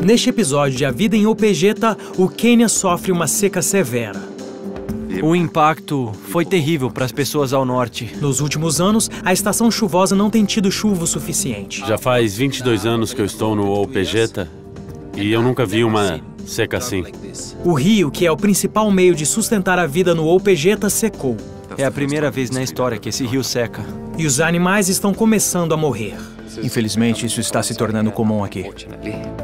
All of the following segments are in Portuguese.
Neste episódio de A Vida em Opejeta, o Quênia sofre uma seca severa. O impacto foi terrível para as pessoas ao norte. Nos últimos anos, a estação chuvosa não tem tido chuva o suficiente. Já faz 22 anos que eu estou no Opejeta e eu nunca vi uma seca assim. O rio, que é o principal meio de sustentar a vida no Opejeta, secou. É a primeira vez na história que esse rio seca. E os animais estão começando a morrer. Infelizmente, isso está se tornando comum aqui.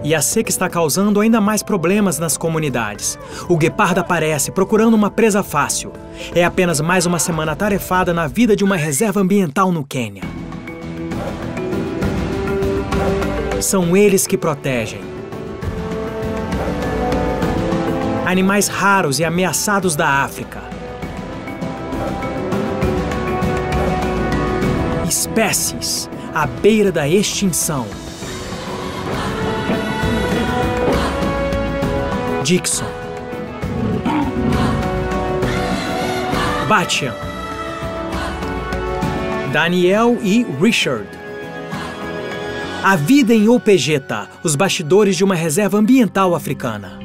E a seca está causando ainda mais problemas nas comunidades. O guepardo aparece procurando uma presa fácil. É apenas mais uma semana atarefada na vida de uma reserva ambiental no Quênia. São eles que protegem animais raros e ameaçados da África. Espécies à beira da extinção. Dixon, Batian, Daniel e Richard. A vida em Opejeta, os bastidores de uma reserva ambiental africana.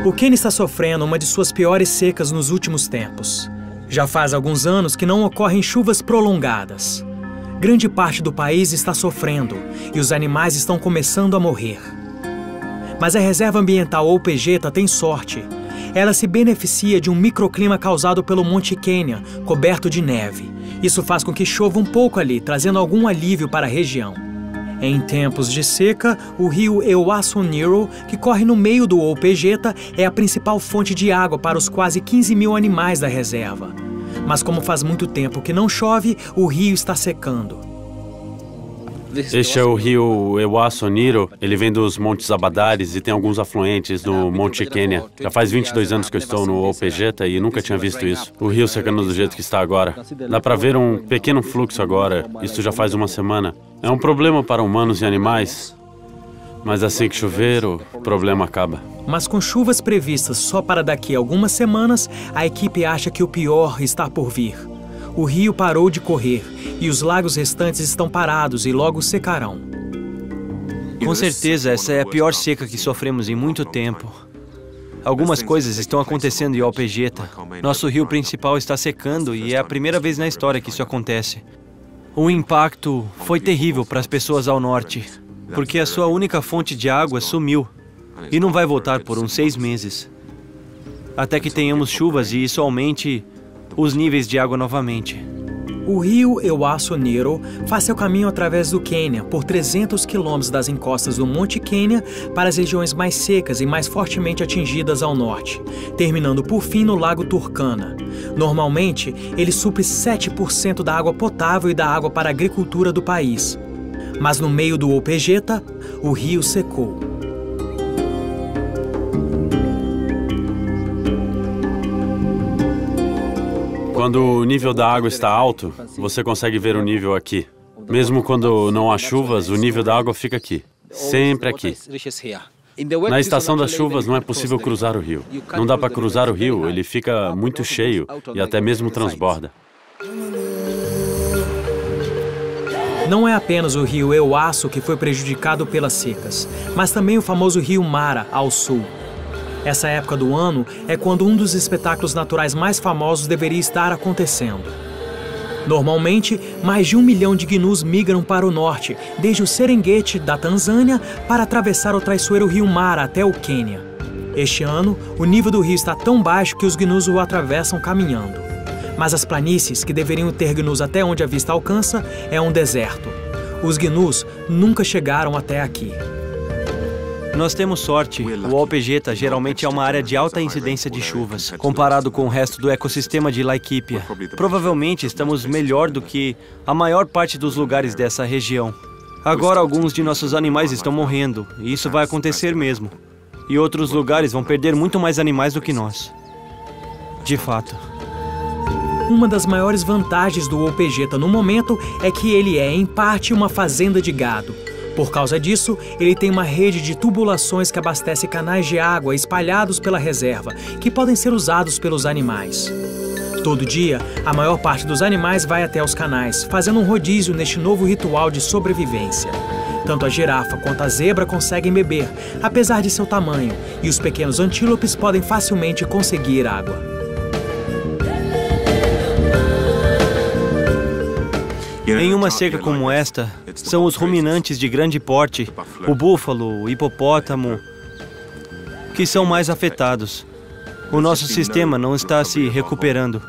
O Quênia está sofrendo uma de suas piores secas nos últimos tempos. Já faz alguns anos que não ocorrem chuvas prolongadas. Grande parte do país está sofrendo e os animais estão começando a morrer. Mas a reserva ambiental Opejeta tem sorte. Ela se beneficia de um microclima causado pelo Monte Quênia, coberto de neve. Isso faz com que chova um pouco ali, trazendo algum alívio para a região. Em tempos de seca, o rio Ewaso-Nyiro, que corre no meio do Opejeta, é a principal fonte de água para os quase 15 mil animais da reserva. Mas como faz muito tempo que não chove, o rio está secando. Este é o rio Ewaso-Nyiro. Ele vem dos Montes Abadares e tem alguns afluentes no Monte Quênia. Já faz 22 anos que eu estou no Opejeta e nunca tinha visto isso. O rio secando do jeito que está agora. Dá para ver um pequeno fluxo agora. Isso já faz uma semana. É um problema para humanos e animais, mas assim que chover, o problema acaba. Mas com chuvas previstas só para daqui a algumas semanas, a equipe acha que o pior está por vir. O rio parou de correr e os lagos restantes estão parados e logo secarão. Com certeza, essa é a pior seca que sofremos em muito tempo. Algumas coisas estão acontecendo em Opejeta. Nosso rio principal está secando e é a primeira vez na história que isso acontece. O impacto foi terrível para as pessoas ao norte, porque a sua única fonte de água sumiu e não vai voltar por uns 6 meses. Até que tenhamos chuvas e isso aumente os níveis de água novamente. O rio Ewaso-Nyiro faz seu caminho através do Quênia por 300 quilômetros das encostas do Monte Quênia para as regiões mais secas e mais fortemente atingidas ao norte, terminando por fim no Lago Turkana. Normalmente, ele supre 7% da água potável e da água para a agricultura do país. Mas no meio do Opejeta, o rio secou. Quando o nível da água está alto, você consegue ver o nível aqui. Mesmo quando não há chuvas, o nível da água fica aqui. Sempre aqui. Na estação das chuvas não é possível cruzar o rio. Não dá para cruzar o rio, ele fica muito cheio e até mesmo transborda. Não é apenas o rio Ewaso que foi prejudicado pelas secas, mas também o famoso rio Mara, ao sul. Essa época do ano é quando um dos espetáculos naturais mais famosos deveria estar acontecendo. Normalmente, mais de 1 milhão de gnus migram para o norte, desde o Serengeti da Tanzânia, para atravessar o traiçoeiro rio Mara até o Quênia. Este ano, o nível do rio está tão baixo que os gnus o atravessam caminhando. Mas as planícies, que deveriam ter gnus até onde a vista alcança, é um deserto. Os gnus nunca chegaram até aqui. Nós temos sorte. O Opejeta geralmente é uma área de alta incidência de chuvas, comparado com o resto do ecossistema de Laikipia. Provavelmente estamos melhor do que a maior parte dos lugares dessa região. Agora alguns de nossos animais estão morrendo, e isso vai acontecer mesmo. E outros lugares vão perder muito mais animais do que nós. De fato. Uma das maiores vantagens do Opejeta no momento é que ele é, em parte, uma fazenda de gado. Por causa disso, ele tem uma rede de tubulações que abastece canais de água espalhados pela reserva, que podem ser usados pelos animais. Todo dia, a maior parte dos animais vai até os canais, fazendo um rodízio neste novo ritual de sobrevivência. Tanto a girafa quanto a zebra conseguem beber, apesar de seu tamanho, e os pequenos antílopes podem facilmente conseguir água. Em uma seca como esta, são os ruminantes de grande porte, o búfalo, o hipopótamo, que são mais afetados. O nosso sistema não está se recuperando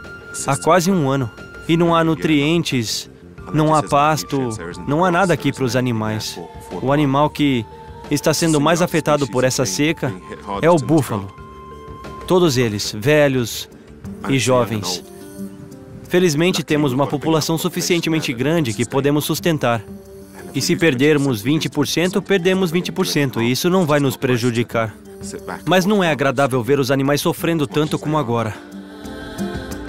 há quase um ano. E não há nutrientes, não há pasto, não há nada aqui para os animais. O animal que está sendo mais afetado por essa seca é o búfalo. Todos eles, velhos e jovens. Felizmente, temos uma população suficientemente grande que podemos sustentar. E se perdermos 20%, perdemos 20%, e isso não vai nos prejudicar. Mas não é agradável ver os animais sofrendo tanto como agora.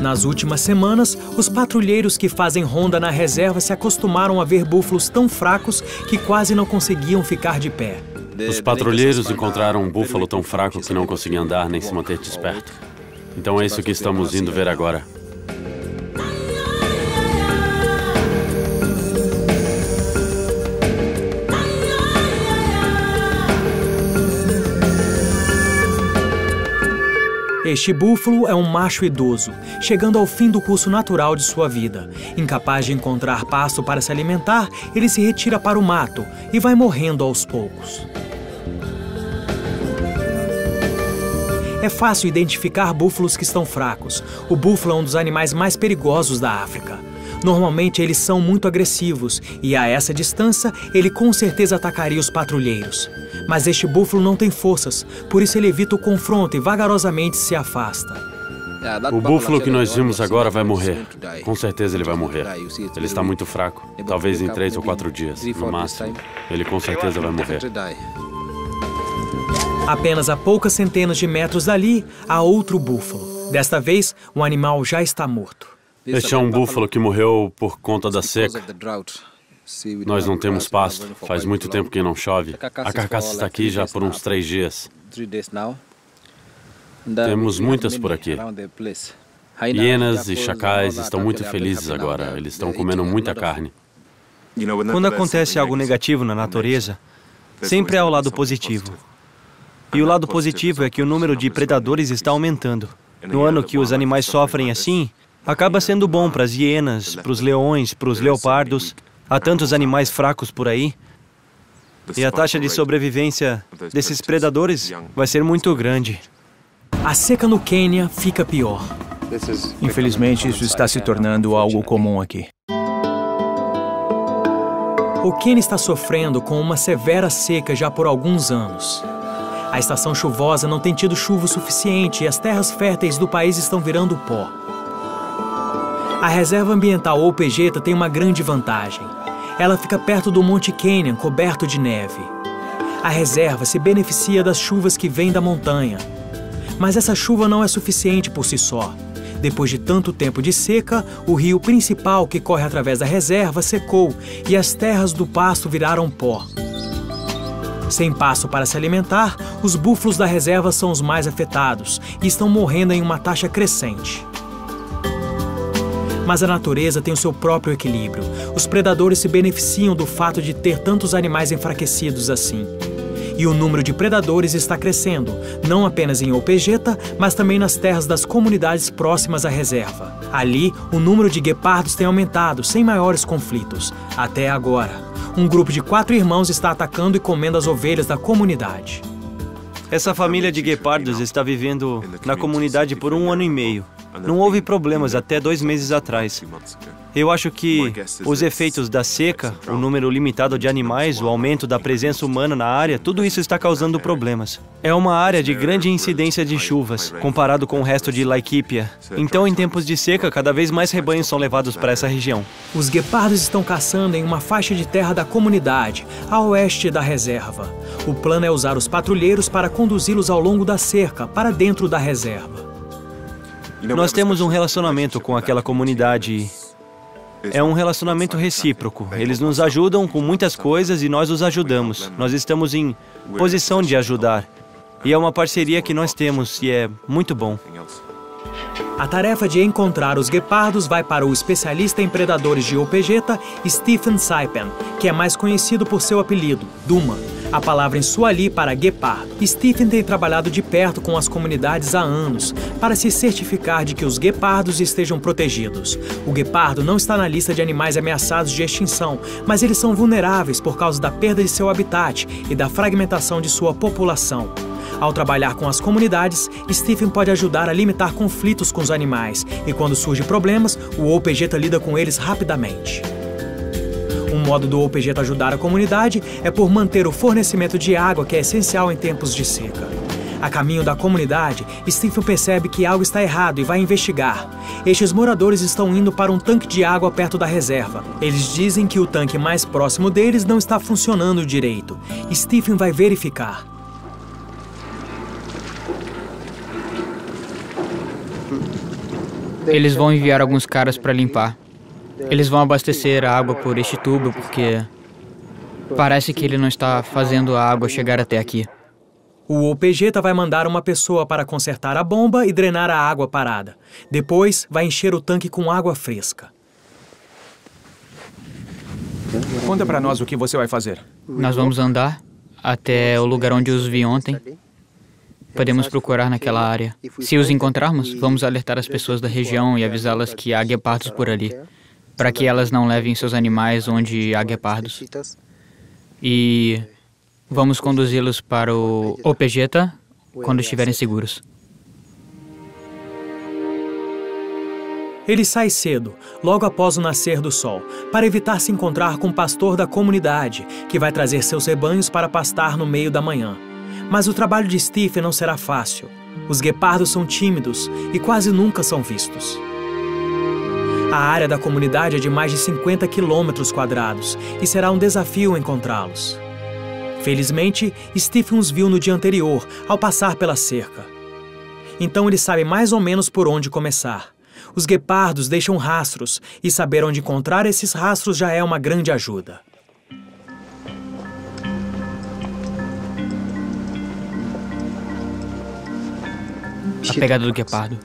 Nas últimas semanas, os patrulheiros que fazem ronda na reserva se acostumaram a ver búfalos tão fracos que quase não conseguiam ficar de pé. Os patrulheiros encontraram um búfalo tão fraco que não conseguia andar nem se manter desperto. Então é isso que estamos indo ver agora. Este búfalo é um macho idoso, chegando ao fim do curso natural de sua vida. Incapaz de encontrar pasto para se alimentar, ele se retira para o mato e vai morrendo aos poucos. É fácil identificar búfalos que estão fracos. O búfalo é um dos animais mais perigosos da África. Normalmente eles são muito agressivos e a essa distância ele com certeza atacaria os patrulheiros. Mas este búfalo não tem forças, por isso ele evita o confronto e vagarosamente se afasta. O búfalo que nós vimos agora vai morrer. Com certeza ele vai morrer. Ele está muito fraco. Talvez em 3 ou 4 dias, no máximo. Ele com certeza vai morrer. Apenas a poucas centenas de metros dali, há outro búfalo. Desta vez, o animal já está morto. Este é um búfalo que morreu por conta da seca. Nós não temos pasto. Faz muito tempo que não chove. A carcaça está aqui já por uns 3 dias. Temos muitas por aqui. Hienas e chacais estão muito felizes agora. Eles estão comendo muita carne. Quando acontece algo negativo na natureza, sempre há o lado positivo. E o lado positivo é que o número de predadores está aumentando. No ano que os animais sofrem assim, acaba sendo bom para as hienas, para os leões, para os leopardos. Há tantos animais fracos por aí. E a taxa de sobrevivência desses predadores vai ser muito grande. A seca no Quênia fica pior. Infelizmente, isso está se tornando algo comum aqui. O Quênia está sofrendo com uma severa seca já por alguns anos. A estação chuvosa não tem tido chuva o suficiente e as terras férteis do país estão virando pó. A Reserva Ambiental Opegeta tem uma grande vantagem. Ela fica perto do Monte Kenya, coberto de neve. A reserva se beneficia das chuvas que vêm da montanha. Mas essa chuva não é suficiente por si só. Depois de tanto tempo de seca, o rio principal que corre através da reserva secou e as terras do pasto viraram pó. Sem pasto para se alimentar, os búfalos da reserva são os mais afetados e estão morrendo em uma taxa crescente. Mas a natureza tem o seu próprio equilíbrio. Os predadores se beneficiam do fato de ter tantos animais enfraquecidos assim. E o número de predadores está crescendo, não apenas em Opegeta, mas também nas terras das comunidades próximas à reserva. Ali, o número de guepardos tem aumentado, sem maiores conflitos. Até agora, um grupo de 4 irmãos está atacando e comendo as ovelhas da comunidade. Essa família de guepardos está vivendo na comunidade por 1 ano e meio. Não houve problemas até 2 meses atrás. Eu acho que os efeitos da seca, o número limitado de animais, o aumento da presença humana na área, tudo isso está causando problemas. É uma área de grande incidência de chuvas, comparado com o resto de Laikipia. Então, em tempos de seca, cada vez mais rebanhos são levados para essa região. Os guepardos estão caçando em uma faixa de terra da comunidade, a oeste da reserva. O plano é usar os patrulheiros para conduzi-los ao longo da cerca, para dentro da reserva. Nós temos um relacionamento com aquela comunidade. É um relacionamento recíproco. Eles nos ajudam com muitas coisas e nós os ajudamos. Nós estamos em posição de ajudar. E é uma parceria que nós temos e é muito bom. A tarefa de encontrar os guepardos vai para o especialista em predadores de Opegeta, Stephen Saipen, que é mais conhecido por seu apelido, Duma, a palavra em suali para guepardo. Stephen tem trabalhado de perto com as comunidades há anos para se certificar de que os guepardos estejam protegidos. O guepardo não está na lista de animais ameaçados de extinção, mas eles são vulneráveis por causa da perda de seu habitat e da fragmentação de sua população. Ao trabalhar com as comunidades, Stephen pode ajudar a limitar conflitos com os animais e, quando surgem problemas, o Opegeta lida com eles rapidamente. Um modo do Opegeta ajudar a comunidade é por manter o fornecimento de água, que é essencial em tempos de seca. A caminho da comunidade, Stephen percebe que algo está errado e vai investigar. Estes moradores estão indo para um tanque de água perto da reserva. Eles dizem que o tanque mais próximo deles não está funcionando direito. Stephen vai verificar. Eles vão enviar alguns caras para limpar. Eles vão abastecer a água por este tubo porque parece que ele não está fazendo a água chegar até aqui. O Opegeta vai mandar uma pessoa para consertar a bomba e drenar a água parada. Depois, vai encher o tanque com água fresca. Conta pra nós o que você vai fazer. Nós vamos andar até o lugar onde os vi ontem. Podemos procurar naquela área. Se os encontrarmos, vamos alertar as pessoas da região e avisá-las que há guepardos por ali, para que elas não levem seus animais onde há guepardos. E vamos conduzi-los para o Opegeta quando estiverem seguros. Ele sai cedo, logo após o nascer do sol, para evitar se encontrar com o pastor da comunidade, que vai trazer seus rebanhos para pastar no meio da manhã. Mas o trabalho de Stephen não será fácil. Os guepardos são tímidos e quase nunca são vistos. A área da comunidade é de mais de 50 quilômetros quadrados e será um desafio encontrá-los. Felizmente, Stephen os viu no dia anterior, ao passar pela cerca. Então ele sabe mais ou menos por onde começar. Os guepardos deixam rastros e saber onde encontrar esses rastros já é uma grande ajuda. A pegada do guepardo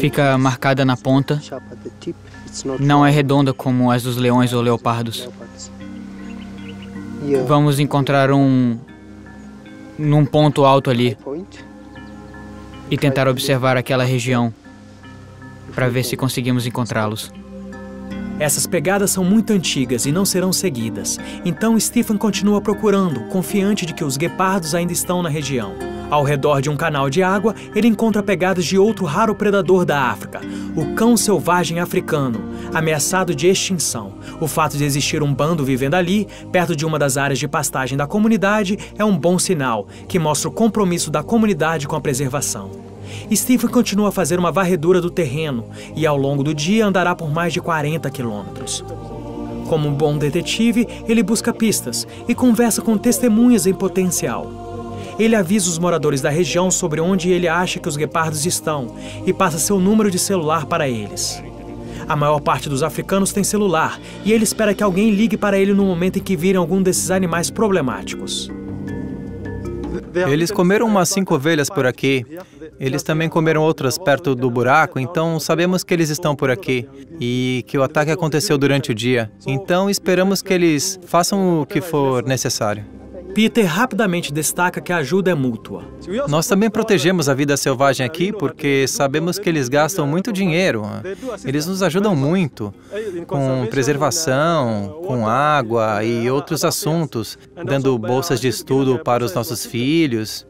fica marcada na ponta, não é redonda como as dos leões ou leopardos. Vamos encontrar num ponto alto ali e tentar observar aquela região para ver se conseguimos encontrá-los. Essas pegadas são muito antigas e não serão seguidas, então Stephen continua procurando, confiante de que os guepardos ainda estão na região. Ao redor de um canal de água, ele encontra pegadas de outro raro predador da África, o cão selvagem africano, ameaçado de extinção. O fato de existir um bando vivendo ali, perto de uma das áreas de pastagem da comunidade, é um bom sinal, que mostra o compromisso da comunidade com a preservação. Stephen continua a fazer uma varredura do terreno e ao longo do dia andará por mais de 40 quilômetros. Como um bom detetive, ele busca pistas e conversa com testemunhas em potencial. Ele avisa os moradores da região sobre onde ele acha que os guepardos estão e passa seu número de celular para eles. A maior parte dos africanos tem celular e ele espera que alguém ligue para ele no momento em que virem algum desses animais problemáticos. Eles comeram umas 5 ovelhas por aqui. Eles também comeram outras perto do buraco, então sabemos que eles estão por aqui e que o ataque aconteceu durante o dia. Então esperamos que eles façam o que for necessário. Peter rapidamente destaca que a ajuda é mútua. Nós também protegemos a vida selvagem aqui porque sabemos que eles gastam muito dinheiro. Eles nos ajudam muito com preservação, com água e outros assuntos, dando bolsas de estudo para os nossos filhos.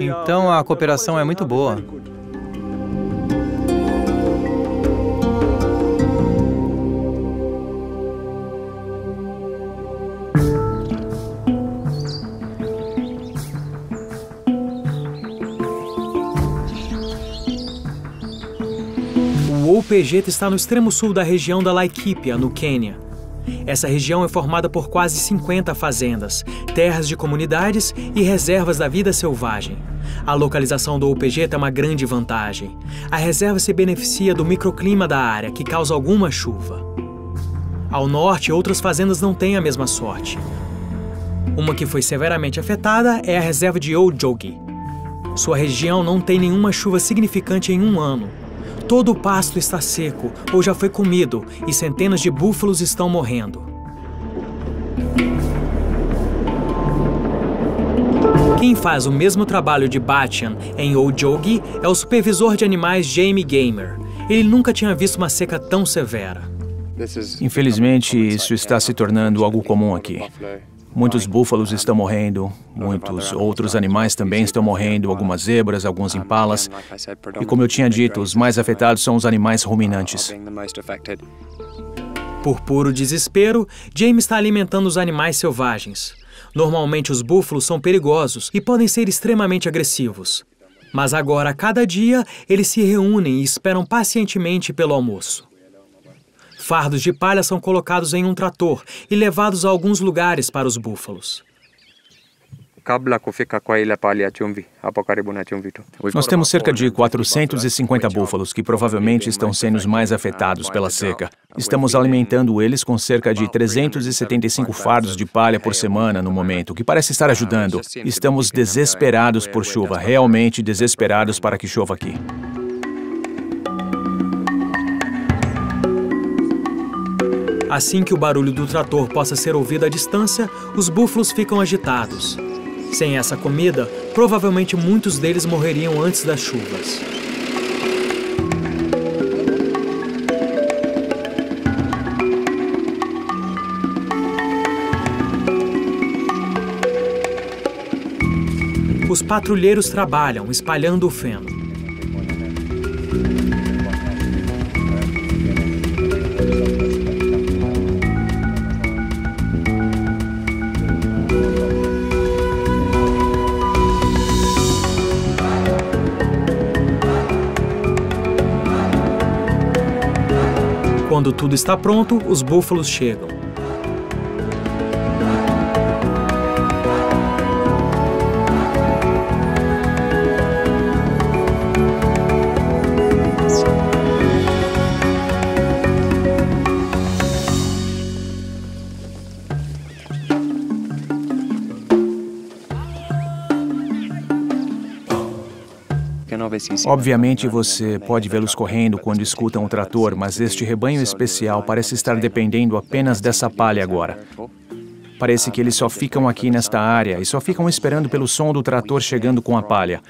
Então a cooperação é muito boa. O Opegeta está no extremo sul da região da Laikipia, no Quênia. Essa região é formada por quase 50 fazendas, terras de comunidades e reservas da vida selvagem. A localização do Opegeta é uma grande vantagem. A reserva se beneficia do microclima da área, que causa alguma chuva. Ao norte, outras fazendas não têm a mesma sorte. Uma que foi severamente afetada é a reserva de Ojogi. Sua região não tem nenhuma chuva significante em um ano. Todo o pasto está seco ou já foi comido e centenas de búfalos estão morrendo. Quem faz o mesmo trabalho de Batian em Ojogi é o supervisor de animais Jamie Gamer. Ele nunca tinha visto uma seca tão severa. Infelizmente, isso está se tornando algo comum aqui. Muitos búfalos estão morrendo, muitos outros animais também estão morrendo, algumas zebras, alguns impalas. E como eu tinha dito, os mais afetados são os animais ruminantes. Por puro desespero, James está alimentando os animais selvagens. Normalmente os búfalos são perigosos e podem ser extremamente agressivos. Mas agora, a cada dia, eles se reúnem e esperam pacientemente pelo almoço. Fardos de palha são colocados em um trator e levados a alguns lugares para os búfalos. Nós temos cerca de 450 búfalos que provavelmente estão sendo os mais afetados pela seca. Estamos alimentando eles com cerca de 375 fardos de palha por semana no momento, o que parece estar ajudando. Estamos desesperados por chuva, realmente desesperados para que chova aqui. Assim que o barulho do trator possa ser ouvido à distância, os búfalos ficam agitados. Sem essa comida, provavelmente muitos deles morreriam antes das chuvas. Os patrulheiros trabalham, espalhando o feno. Quando tudo está pronto, os búfalos chegam. Obviamente, você pode vê-los correndo quando escutam o trator, mas este rebanho especial parece estar dependendo apenas dessa palha agora. Parece que eles só ficam aqui nesta área e só ficam esperando pelo som do trator chegando com a palha.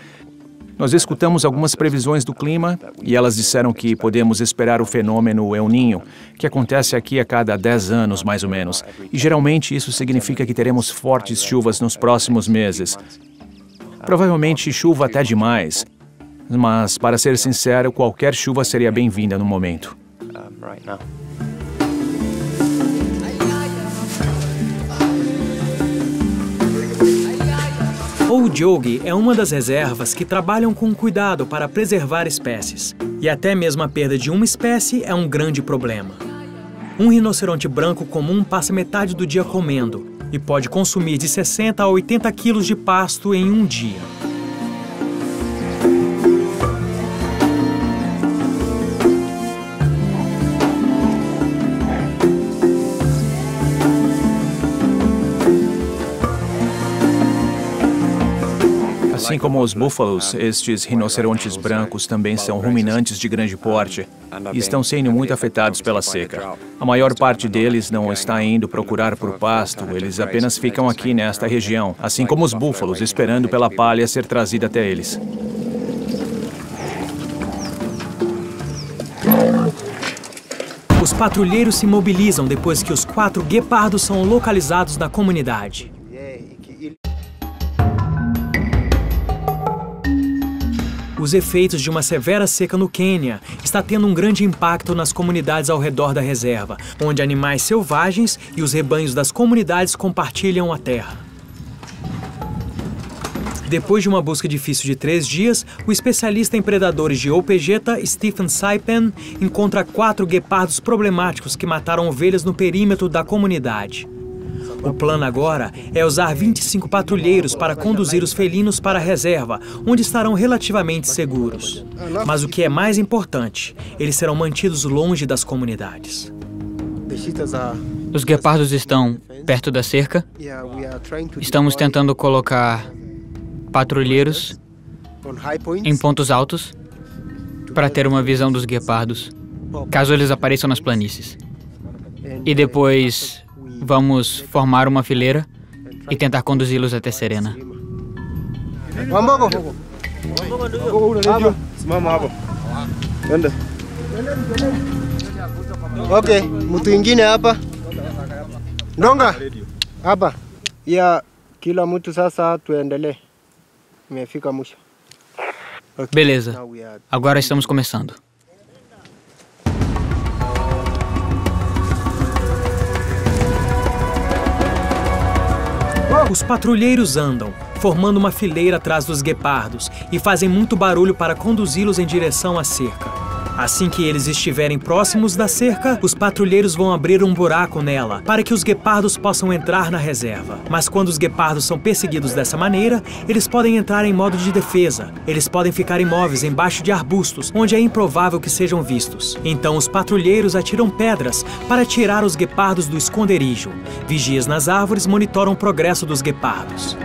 Nós escutamos algumas previsões do clima e elas disseram que podemos esperar o fenômeno El Niño, que acontece aqui a cada 10 anos, mais ou menos. E geralmente isso significa que teremos fortes chuvas nos próximos meses. Provavelmente chuva até demais. Mas, para ser sincero, qualquer chuva seria bem-vinda no momento. Ojogi é uma das reservas que trabalham com cuidado para preservar espécies. E até mesmo a perda de uma espécie é um grande problema. Um rinoceronte branco comum passa metade do dia comendo e pode consumir de 60 a 80 quilos de pasto em um dia. Assim como os búfalos, estes rinocerontes brancos também são ruminantes de grande porte e estão sendo muito afetados pela seca. A maior parte deles não está indo procurar por pasto, eles apenas ficam aqui nesta região, assim como os búfalos, esperando pela palha ser trazida até eles. Os patrulheiros se mobilizam depois que os 4 guepardos são localizados na comunidade. Os efeitos de uma severa seca no Quênia está tendo um grande impacto nas comunidades ao redor da reserva, onde animais selvagens e os rebanhos das comunidades compartilham a terra. Depois de uma busca difícil de 3 dias, o especialista em predadores de Opegeta, Stephen Saipen, encontra 4 guepardos problemáticos que mataram ovelhas no perímetro da comunidade. O plano agora é usar 25 patrulheiros para conduzir os felinos para a reserva, onde estarão relativamente seguros. Mas o que é mais importante, eles serão mantidos longe das comunidades. Os guepardos estão perto da cerca. Estamos tentando colocar patrulheiros em pontos altos para ter uma visão dos guepardos, caso eles apareçam nas planícies. E depois vamos formar uma fileira e tentar conduzi-los até Serena. Ok, mtu ingine hapa. Ndonga. Hapa. Ya kila mtu sasa tuendelee. Imefika mwisho. Beleza. Agora estamos começando. Os patrulheiros andam, formando uma fileira atrás dos guepardos e fazem muito barulho para conduzi-los em direção à cerca. Assim que eles estiverem próximos da cerca, os patrulheiros vão abrir um buraco nela para que os guepardos possam entrar na reserva. Mas quando os guepardos são perseguidos dessa maneira, eles podem entrar em modo de defesa. Eles podem ficar imóveis embaixo de arbustos, onde é improvável que sejam vistos. Então os patrulheiros atiram pedras para tirar os guepardos do esconderijo. Vigias nas árvores monitoram o progresso dos guepardos.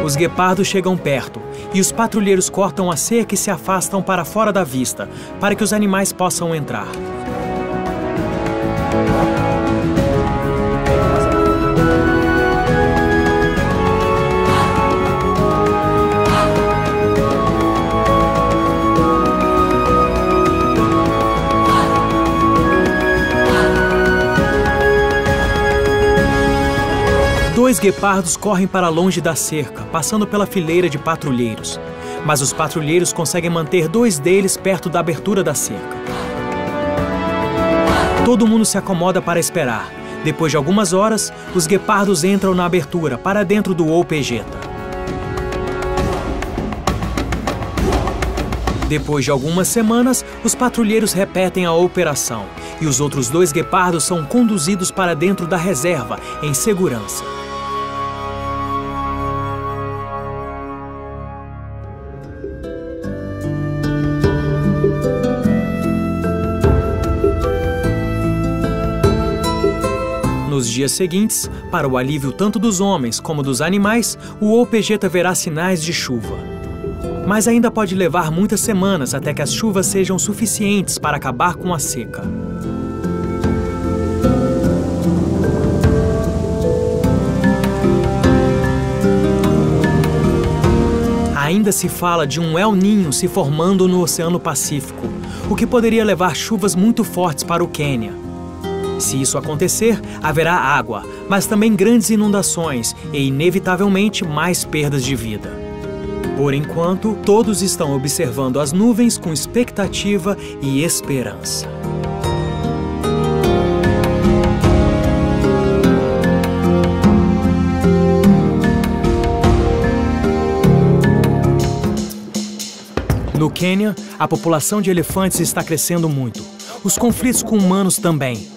Os guepardos chegam perto e os patrulheiros cortam a cerca e se afastam para fora da vista, para que os animais possam entrar. Dois guepardos correm para longe da cerca, passando pela fileira de patrulheiros. Mas os patrulheiros conseguem manter dois deles perto da abertura da cerca. Todo mundo se acomoda para esperar. Depois de algumas horas, os guepardos entram na abertura, para dentro do OPJeta. Depois de algumas semanas, os patrulheiros repetem a operação e os outros dois guepardos são conduzidos para dentro da reserva, em segurança. Nos dias seguintes, para o alívio tanto dos homens como dos animais, o OPJeta verá sinais de chuva. Mas ainda pode levar muitas semanas até que as chuvas sejam suficientes para acabar com a seca. Ainda se fala de um El Niño se formando no Oceano Pacífico, o que poderia levar chuvas muito fortes para o Quênia. Se isso acontecer, haverá água, mas também grandes inundações e, inevitavelmente, mais perdas de vida. Por enquanto, todos estão observando as nuvens com expectativa e esperança. No Quênia, a população de elefantes está crescendo muito. Os conflitos com humanos também.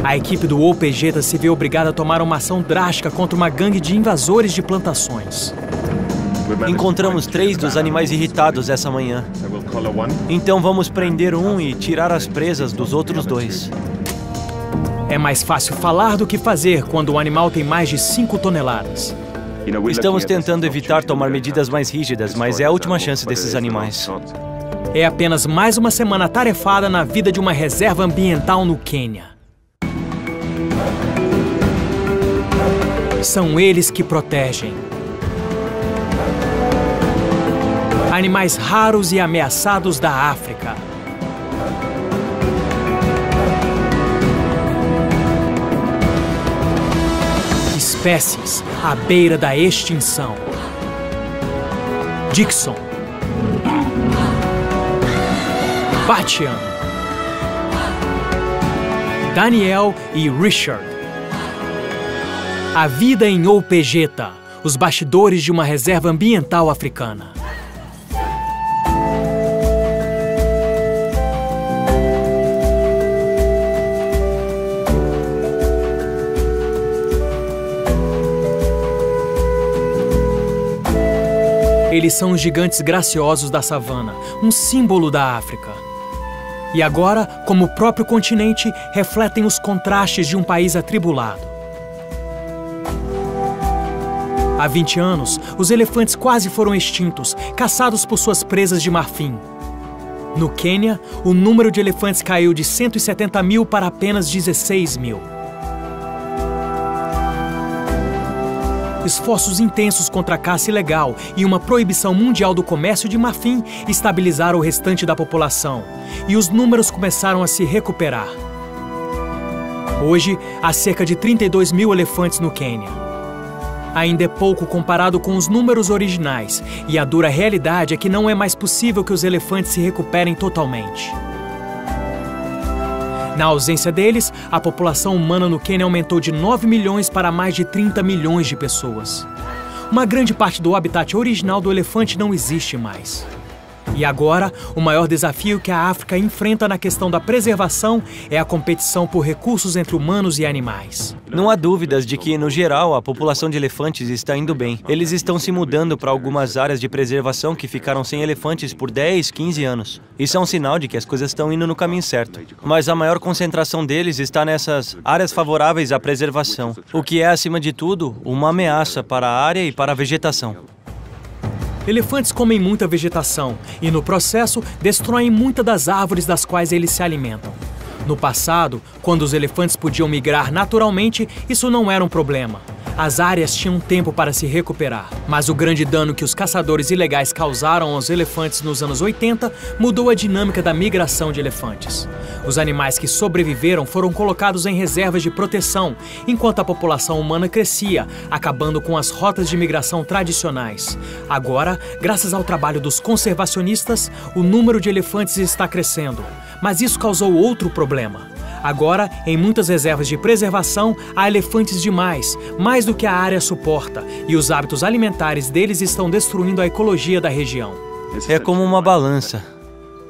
A equipe do OPJeta se vê obrigada a tomar uma ação drástica contra uma gangue de invasores de plantações. Encontramos 3 dos animais irritados essa manhã. Então vamos prender um e tirar as presas dos outros 2. É mais fácil falar do que fazer quando o animal tem mais de 5 toneladas. Estamos tentando evitar tomar medidas mais rígidas, mas é a última chance desses animais. É apenas mais uma semana atarefada na vida de uma reserva ambiental no Quênia. São eles que protegem animais raros e ameaçados da África. Espécies à beira da extinção. Dixon, Batian, Daniel e Richard. A vida em OPJeta, os bastidores de uma reserva ambiental africana. Eles são os gigantes graciosos da savana, um símbolo da África. E agora, como o próprio continente, refletem os contrastes de um país atribulado. Há 20 anos, os elefantes quase foram extintos, caçados por suas presas de marfim. No Quênia, o número de elefantes caiu de 170 mil para apenas 16 mil. Esforços intensos contra a caça ilegal e uma proibição mundial do comércio de marfim estabilizaram o restante da população, e os números começaram a se recuperar. Hoje, há cerca de 32 mil elefantes no Quênia. Ainda é pouco comparado com os números originais, e a dura realidade é que não é mais possível que os elefantes se recuperem totalmente. Na ausência deles, a população humana no Quênia aumentou de 9 milhões para mais de 30 milhões de pessoas. Uma grande parte do habitat original do elefante não existe mais. E agora, o maior desafio que a África enfrenta na questão da preservação é a competição por recursos entre humanos e animais. Não há dúvidas de que, no geral, a população de elefantes está indo bem. Eles estão se mudando para algumas áreas de preservação que ficaram sem elefantes por 10, 15 anos. Isso é um sinal de que as coisas estão indo no caminho certo. Mas a maior concentração deles está nessas áreas favoráveis à preservação, o que é, acima de tudo, uma ameaça para a área e para a vegetação. Elefantes comem muita vegetação e, no processo, destroem muitas das árvores das quais eles se alimentam. No passado, quando os elefantes podiam migrar naturalmente, isso não era um problema. As áreas tinham tempo para se recuperar. Mas o grande dano que os caçadores ilegais causaram aos elefantes nos anos 80 mudou a dinâmica da migração de elefantes. Os animais que sobreviveram foram colocados em reservas de proteção, enquanto a população humana crescia, acabando com as rotas de migração tradicionais. Agora, graças ao trabalho dos conservacionistas, o número de elefantes está crescendo. Mas isso causou outro problema. Agora, em muitas reservas de preservação, há elefantes demais, mais do que a área suporta, e os hábitos alimentares deles estão destruindo a ecologia da região. É como uma balança.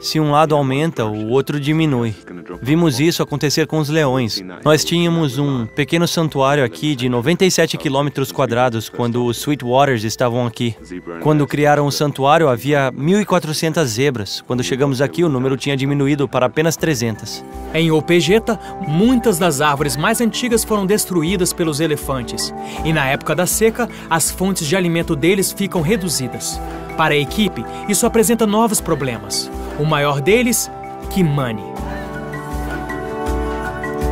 Se um lado aumenta, o outro diminui. Vimos isso acontecer com os leões. Nós tínhamos um pequeno santuário aqui de 97 quilômetros quadrados quando os Sweetwaters estavam aqui. Quando criaram o santuário, havia 1.400 zebras. Quando chegamos aqui, o número tinha diminuído para apenas 300. Em Opejeta, muitas das árvores mais antigas foram destruídas pelos elefantes. E na época da seca, as fontes de alimento deles ficam reduzidas. Para a equipe, isso apresenta novos problemas. O maior deles, Kimani.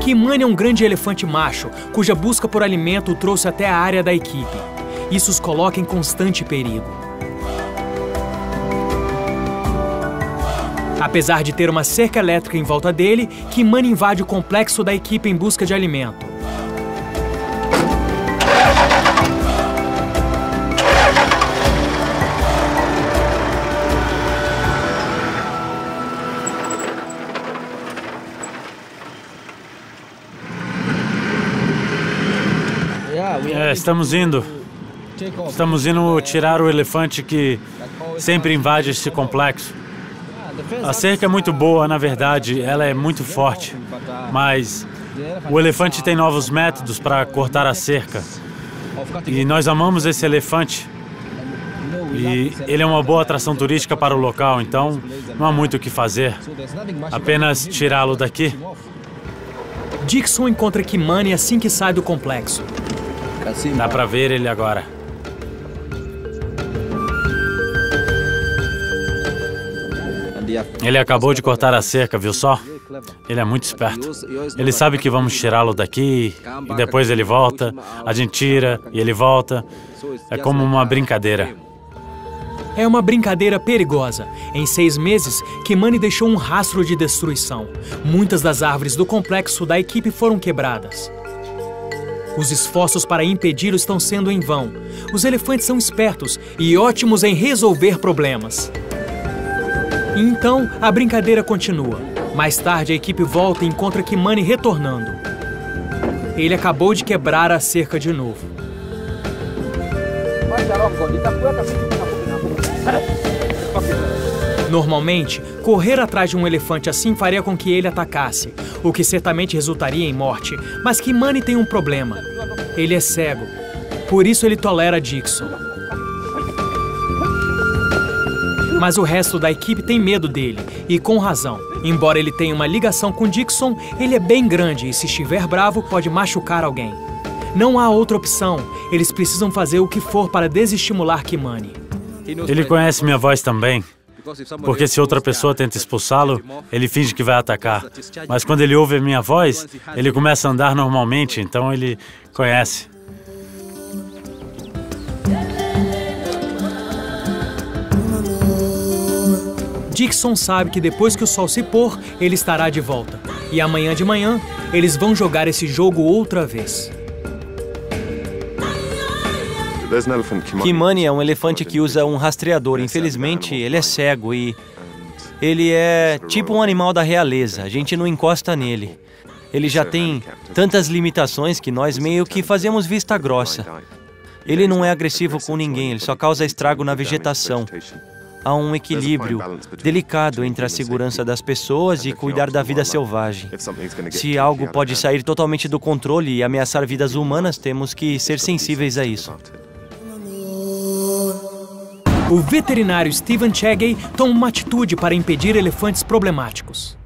Kimani é um grande elefante macho, cuja busca por alimento o trouxe até a área da equipe. Isso os coloca em constante perigo. Apesar de ter uma cerca elétrica em volta dele, Kimani invade o complexo da equipe em busca de alimento. Estamos indo tirar o elefante que sempre invade este complexo. A cerca é muito boa, na verdade, ela é muito forte, mas o elefante tem novos métodos para cortar a cerca. E nós amamos esse elefante. E ele é uma boa atração turística para o local, então não há muito o que fazer. Apenas tirá-lo daqui. Dixon encontra Kimani assim que sai do complexo. Dá para ver ele agora. Ele acabou de cortar a cerca, viu só? Ele é muito esperto. Ele sabe que vamos tirá-lo daqui e depois ele volta, a gente tira e ele volta. É como uma brincadeira. É uma brincadeira perigosa. Em 6 meses, Kimani deixou um rastro de destruição. Muitas das árvores do complexo da equipe foram quebradas. Os esforços para impedi-lo estão sendo em vão. Os elefantes são espertos e ótimos em resolver problemas. E então, a brincadeira continua. Mais tarde, a equipe volta e encontra Kimani retornando. Ele acabou de quebrar a cerca de novo. Normalmente, correr atrás de um elefante assim faria com que ele atacasse, o que certamente resultaria em morte. Mas Kimani tem um problema. Ele é cego. Por isso ele tolera Dixon. Mas o resto da equipe tem medo dele, e com razão. Embora ele tenha uma ligação com Dixon, ele é bem grande e se estiver bravo pode machucar alguém. Não há outra opção, eles precisam fazer o que for para desestimular Kimani. Ele conhece minha voz também, porque se outra pessoa tenta expulsá-lo, ele finge que vai atacar. Mas quando ele ouve a minha voz, ele começa a andar normalmente, então ele conhece. Dixon sabe que depois que o sol se pôr, ele estará de volta. E amanhã de manhã, eles vão jogar esse jogo outra vez. Kimani é um elefante que usa um rastreador. Infelizmente, ele é cego e ele é tipo um animal da realeza. A gente não encosta nele. Ele já tem tantas limitações que nós meio que fazemos vista grossa. Ele não é agressivo com ninguém, ele só causa estrago na vegetação. Há um equilíbrio delicado entre a segurança das pessoas e cuidar da vida selvagem. Se algo pode sair totalmente do controle e ameaçar vidas humanas, temos que ser sensíveis a isso. O veterinário Stephen Chegay toma uma atitude para impedir elefantes problemáticos.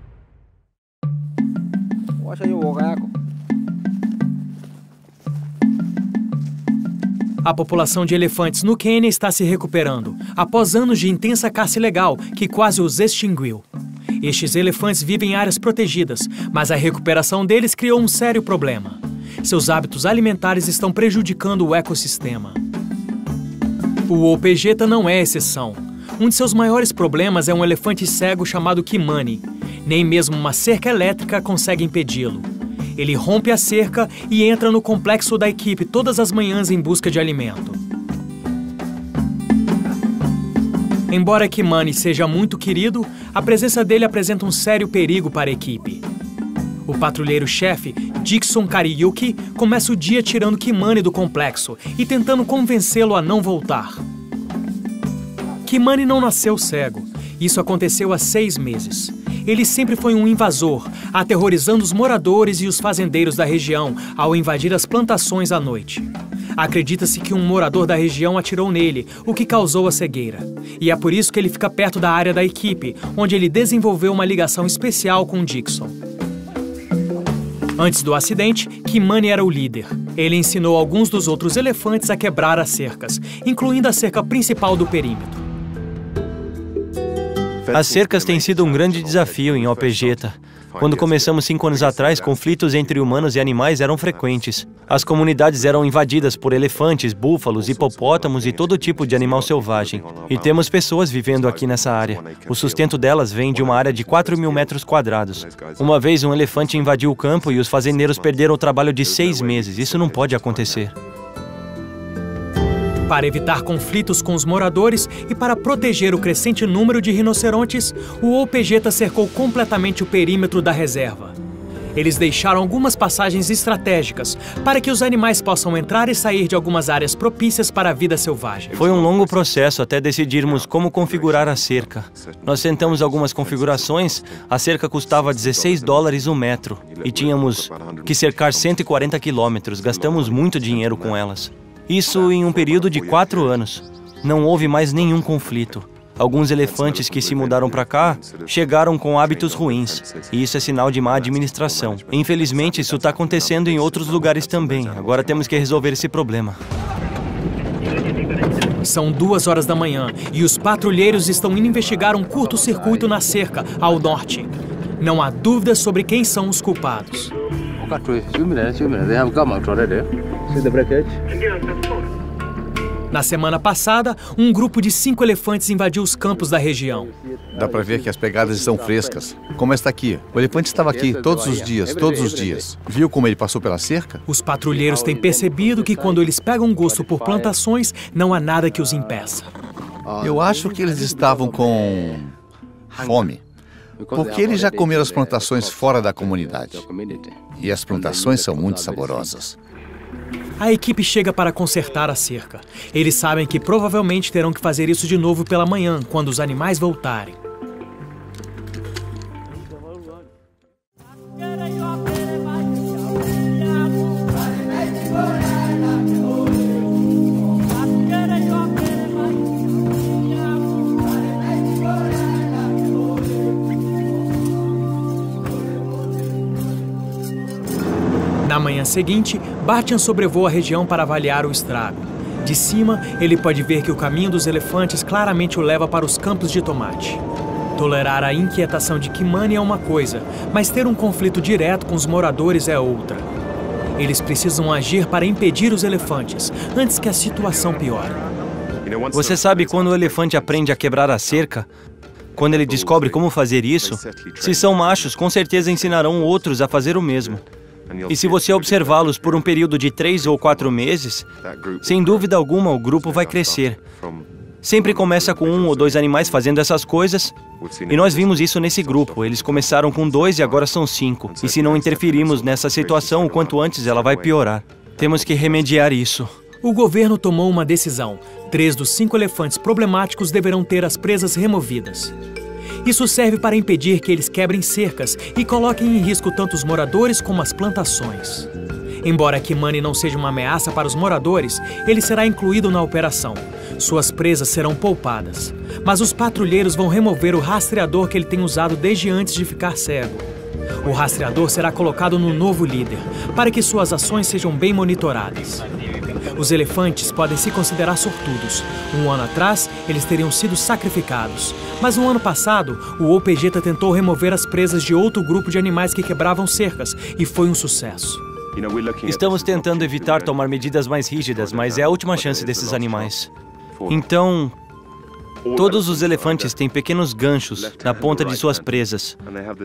A população de elefantes no Quênia está se recuperando, após anos de intensa caça ilegal que quase os extinguiu. Estes elefantes vivem em áreas protegidas, mas a recuperação deles criou um sério problema. Seus hábitos alimentares estão prejudicando o ecossistema. O Opegeta não é exceção. Um de seus maiores problemas é um elefante cego chamado Kimani. Nem mesmo uma cerca elétrica consegue impedi-lo. Ele rompe a cerca e entra no complexo da equipe todas as manhãs em busca de alimento. Embora Kimani seja muito querido, a presença dele apresenta um sério perigo para a equipe. O patrulheiro-chefe, Dixon Kariyuki, começa o dia tirando Kimani do complexo e tentando convencê-lo a não voltar. Kimani não nasceu cego. Isso aconteceu há 6 meses. Ele sempre foi um invasor, aterrorizando os moradores e os fazendeiros da região ao invadir as plantações à noite. Acredita-se que um morador da região atirou nele, o que causou a cegueira. E é por isso que ele fica perto da área da equipe, onde ele desenvolveu uma ligação especial com Dixon. Antes do acidente, Kimani era o líder. Ele ensinou alguns dos outros elefantes a quebrar as cercas, incluindo a cerca principal do perímetro. As cercas têm sido um grande desafio em Opegeta. Quando começamos 5 anos atrás, conflitos entre humanos e animais eram frequentes. As comunidades eram invadidas por elefantes, búfalos, hipopótamos e todo tipo de animal selvagem. E temos pessoas vivendo aqui nessa área. O sustento delas vem de uma área de 4.000 metros quadrados. Uma vez um elefante invadiu o campo e os fazendeiros perderam o trabalho de 6 meses. Isso não pode acontecer. Para evitar conflitos com os moradores e para proteger o crescente número de rinocerontes, o Opegeta cercou completamente o perímetro da reserva. Eles deixaram algumas passagens estratégicas para que os animais possam entrar e sair de algumas áreas propícias para a vida selvagem. Foi um longo processo até decidirmos como configurar a cerca. Nós tentamos algumas configurações, a cerca custava $16 o metro e tínhamos que cercar 140 quilômetros, gastamos muito dinheiro com elas. Isso em um período de 4 anos. Não houve mais nenhum conflito. Alguns elefantes que se mudaram para cá chegaram com hábitos ruins, e isso é sinal de má administração. Infelizmente, isso está acontecendo em outros lugares também. Agora temos que resolver esse problema. São 2 horas da manhã e os patrulheiros estão indo investigar um curto-circuito na cerca, ao norte. Não há dúvida sobre quem são os culpados. Na semana passada, um grupo de 5 elefantes invadiu os campos da região. Dá para ver que as pegadas estão frescas. Como esta aqui. O elefante estava aqui todos os dias. Viu como ele passou pela cerca? Os patrulheiros têm percebido que quando eles pegam gosto por plantações, não há nada que os impeça. Eu acho que eles estavam com fome. Porque eles já comeram as plantações fora da comunidade. E as plantações são muito saborosas. A equipe chega para consertar a cerca. Eles sabem que provavelmente terão que fazer isso de novo pela manhã, quando os animais voltarem. Na manhã seguinte, Batian sobrevoa a região para avaliar o estrago. De cima, ele pode ver que o caminho dos elefantes claramente o leva para os campos de tomate. Tolerar a inquietação de Kimani é uma coisa, mas ter um conflito direto com os moradores é outra. Eles precisam agir para impedir os elefantes, antes que a situação piore. Você sabe quando o elefante aprende a quebrar a cerca? Quando ele descobre como fazer isso, se são machos, com certeza ensinarão outros a fazer o mesmo. E se você observá-los por um período de 3 ou 4 meses, sem dúvida alguma o grupo vai crescer. Sempre começa com 1 ou 2 animais fazendo essas coisas, e nós vimos isso nesse grupo. Eles começaram com 2 e agora são 5. E se não interferirmos nessa situação, o quanto antes ela vai piorar. Temos que remediar isso. O governo tomou uma decisão. 3 dos 5 elefantes problemáticos deverão ter as presas removidas. Isso serve para impedir que eles quebrem cercas e coloquem em risco tanto os moradores como as plantações. Embora Kimani não seja uma ameaça para os moradores, ele será incluído na operação. Suas presas serão poupadas. Mas os patrulheiros vão remover o rastreador que ele tem usado desde antes de ficar cego. O rastreador será colocado no novo líder, para que suas ações sejam bem monitoradas. Os elefantes podem se considerar sortudos. Um ano atrás, eles teriam sido sacrificados. Mas no ano passado, o OPGeta tentou remover as presas de outro grupo de animais que quebravam cercas, e foi um sucesso. Estamos tentando evitar tomar medidas mais rígidas, mas é a última chance desses animais. Então, todos os elefantes têm pequenos ganchos na ponta de suas presas,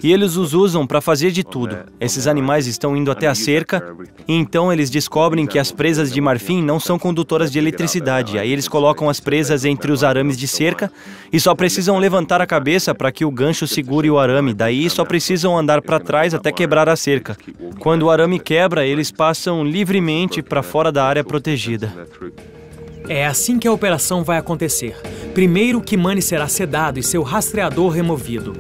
e eles os usam para fazer de tudo. Esses animais estão indo até a cerca, e então eles descobrem que as presas de marfim não são condutoras de eletricidade. Aí eles colocam as presas entre os arames de cerca e só precisam levantar a cabeça para que o gancho segure o arame. Daí só precisam andar para trás até quebrar a cerca. Quando o arame quebra, eles passam livremente para fora da área protegida. É assim que a operação vai acontecer. Primeiro, Kimani será sedado e seu rastreador removido.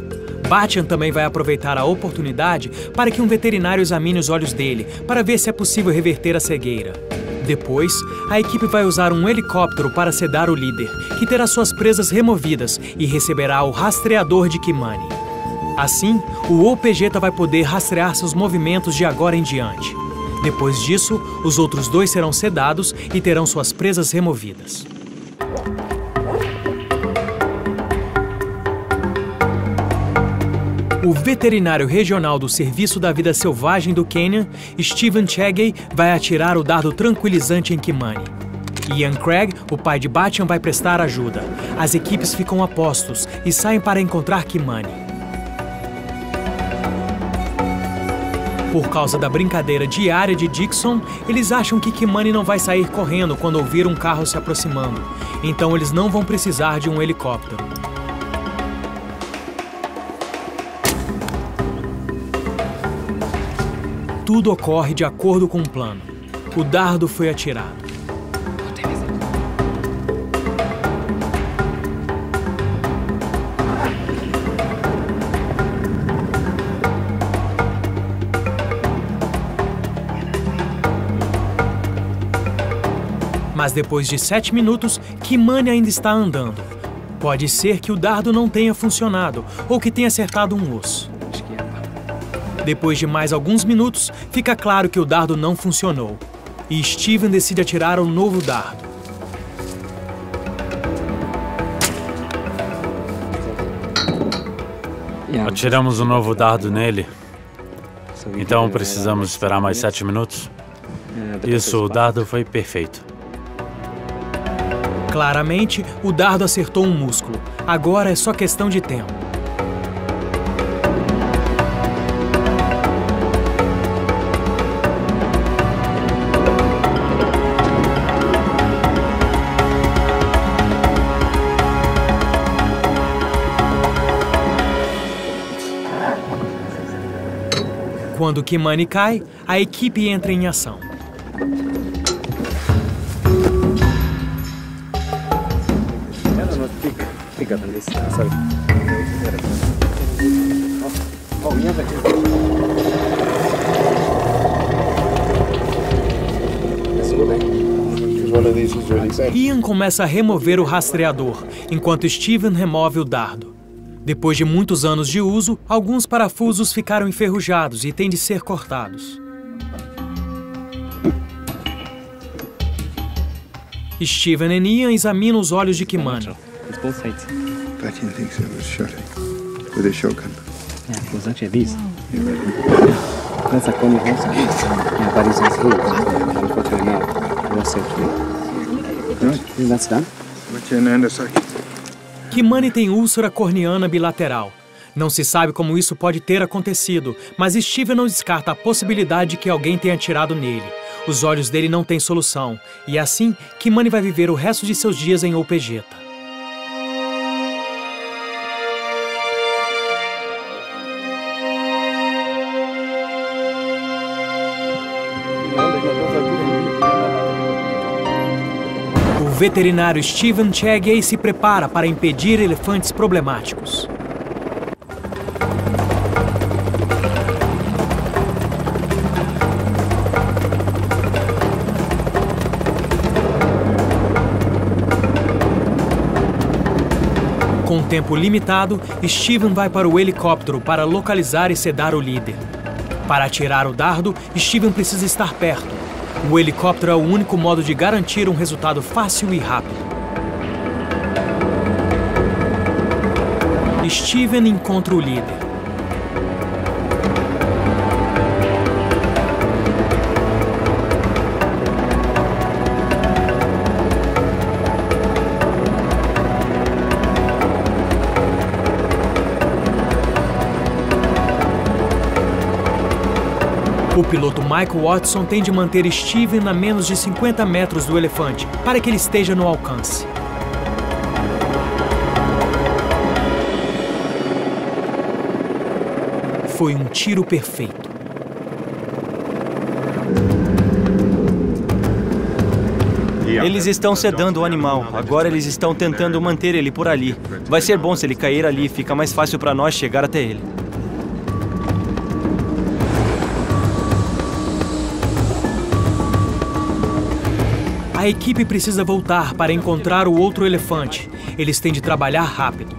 Batian também vai aproveitar a oportunidade para que um veterinário examine os olhos dele, para ver se é possível reverter a cegueira. Depois, a equipe vai usar um helicóptero para sedar o líder, que terá suas presas removidas e receberá o rastreador de Kimani. Assim, o OPGeta vai poder rastrear seus movimentos de agora em diante. Depois disso, os outros 2 serão sedados e terão suas presas removidas. O veterinário regional do Serviço da Vida Selvagem do Quênia, Stephen Chegay, vai atirar o dardo tranquilizante em Kimani. Ian Craig, o pai de Batian, vai prestar ajuda. As equipes ficam a postos e saem para encontrar Kimani. Por causa da brincadeira diária de Dixon, eles acham que Kimani não vai sair correndo quando ouvir um carro se aproximando. Então eles não vão precisar de um helicóptero. Tudo ocorre de acordo com o plano. O dardo foi atirado. Mas depois de 7 minutos, Kimani ainda está andando. Pode ser que o dardo não tenha funcionado ou que tenha acertado um osso. Depois de mais alguns minutos, fica claro que o dardo não funcionou. E Steven decide atirar um novo dardo. Atiramos um novo dardo nele. Então precisamos esperar mais 7 minutos. Isso, o dardo foi perfeito. Claramente, o dardo acertou um músculo. Agora é só questão de tempo. Quando Kimani cai, a equipe entra em ação. Ian começa a remover o rastreador, enquanto Steven remove o dardo. Depois de muitos anos de uso, alguns parafusos ficaram enferrujados e têm de ser cortados. Steven e Ian examinam os olhos de Kimani. Vakin thinks it was shot with a shotgun. Yeah, it was actually these. That's a corner house. Yeah, but it's his head. Unfortunately, now it was saved. Right. That's done. Kimani tem úlcera corneana bilateral. Não se sabe como isso pode ter acontecido, mas Steven não descarta a possibilidade de que alguém tenha atirado nele. Os olhos dele não têm solução, e é assim Kimani vai viver o resto de seus dias em Opegeta. O veterinário Steven Chegay se prepara para impedir elefantes problemáticos. Com tempo limitado, Steven vai para o helicóptero para localizar e sedar o líder. Para atirar o dardo, Steven precisa estar perto. O helicóptero é o único modo de garantir um resultado fácil e rápido. Steven encontra o líder. O piloto Michael Watson tem de manter Steven a menos de 50 metros do elefante, para que ele esteja no alcance. Foi um tiro perfeito. Eles estão sedando o animal. Agora eles estão tentando manter ele por ali. Vai ser bom se ele cair ali. Fica mais fácil para nós chegar até ele. A equipe precisa voltar para encontrar o outro elefante. Eles têm de trabalhar rápido.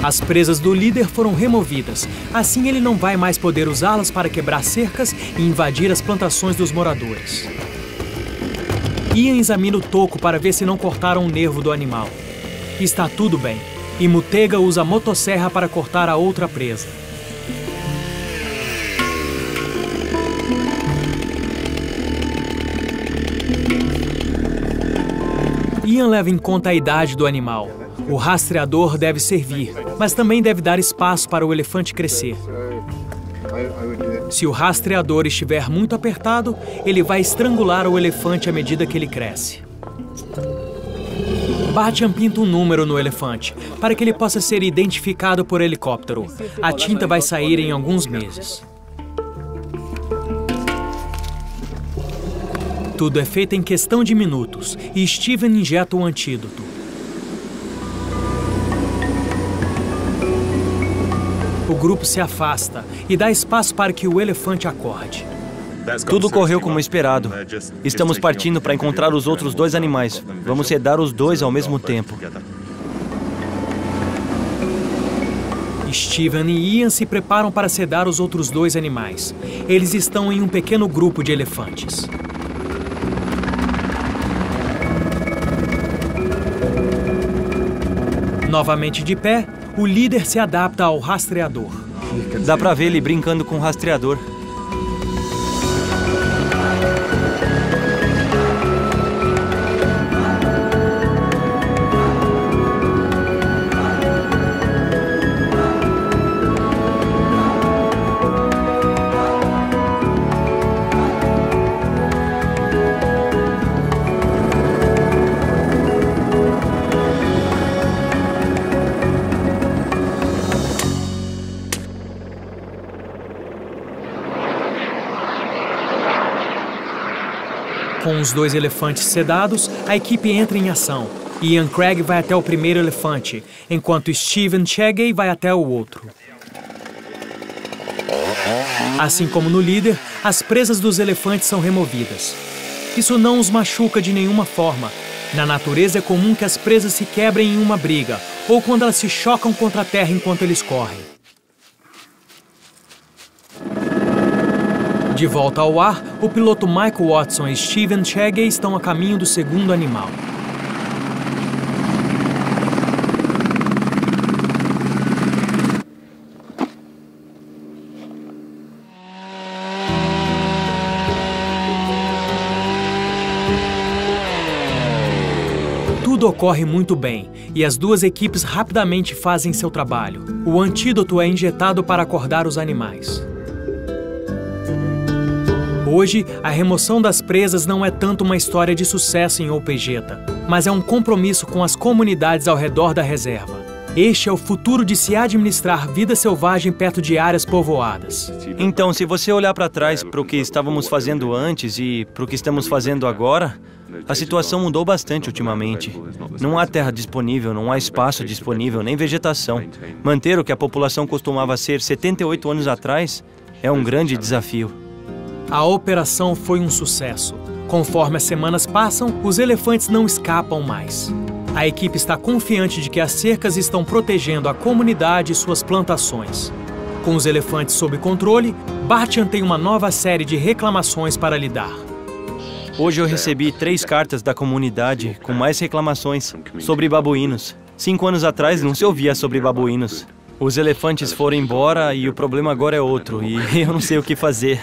As presas do líder foram removidas. Assim ele não vai mais poder usá-las para quebrar cercas e invadir as plantações dos moradores. Ian examina o toco para ver se não cortaram o nervo do animal. Está tudo bem. E Mutega usa a motosserra para cortar a outra presa. Ian leva em conta a idade do animal. O rastreador deve servir, mas também deve dar espaço para o elefante crescer. Se o rastreador estiver muito apertado, ele vai estrangular o elefante à medida que ele cresce. Batian pinta um número no elefante, para que ele possa ser identificado por helicóptero. A tinta vai sair em alguns meses. Tudo é feito em questão de minutos, e Steven injeta o antídoto. O grupo se afasta e dá espaço para que o elefante acorde. Tudo correu como esperado. Estamos partindo para encontrar os outros dois animais. Vamos sedar os dois ao mesmo tempo. Steven e Ian se preparam para sedar os outros dois animais. Eles estão em um pequeno grupo de elefantes. Novamente de pé, o líder se adapta ao rastreador. Dá pra ver ele brincando com o rastreador. Com os dois elefantes sedados, a equipe entra em ação. Ian Craig vai até o primeiro elefante, enquanto Steven Chegay vai até o outro. Assim como no líder, as presas dos elefantes são removidas. Isso não os machuca de nenhuma forma. Na natureza é comum que as presas se quebrem em uma briga, ou quando elas se chocam contra a terra enquanto eles correm. De volta ao ar, o piloto Michael Watson e Steven Shaggy estão a caminho do segundo animal. Tudo ocorre muito bem, e as duas equipes rapidamente fazem seu trabalho. O antídoto é injetado para acordar os animais. Hoje, a remoção das presas não é tanto uma história de sucesso em Opejeta, mas é um compromisso com as comunidades ao redor da reserva. Este é o futuro de se administrar vida selvagem perto de áreas povoadas. Então, se você olhar para trás para o que estávamos fazendo antes e para o que estamos fazendo agora, a situação mudou bastante ultimamente. Não há terra disponível, não há espaço disponível, nem vegetação. Manter o que a população costumava ser 78 anos atrás é um grande desafio. A operação foi um sucesso. Conforme as semanas passam, os elefantes não escapam mais. A equipe está confiante de que as cercas estão protegendo a comunidade e suas plantações. Com os elefantes sob controle, Batian tem uma nova série de reclamações para lidar. Hoje eu recebi 3 cartas da comunidade com mais reclamações sobre babuínos. 5 anos atrás não se ouvia sobre babuínos. Os elefantes foram embora e o problema agora é outro, e eu não sei o que fazer.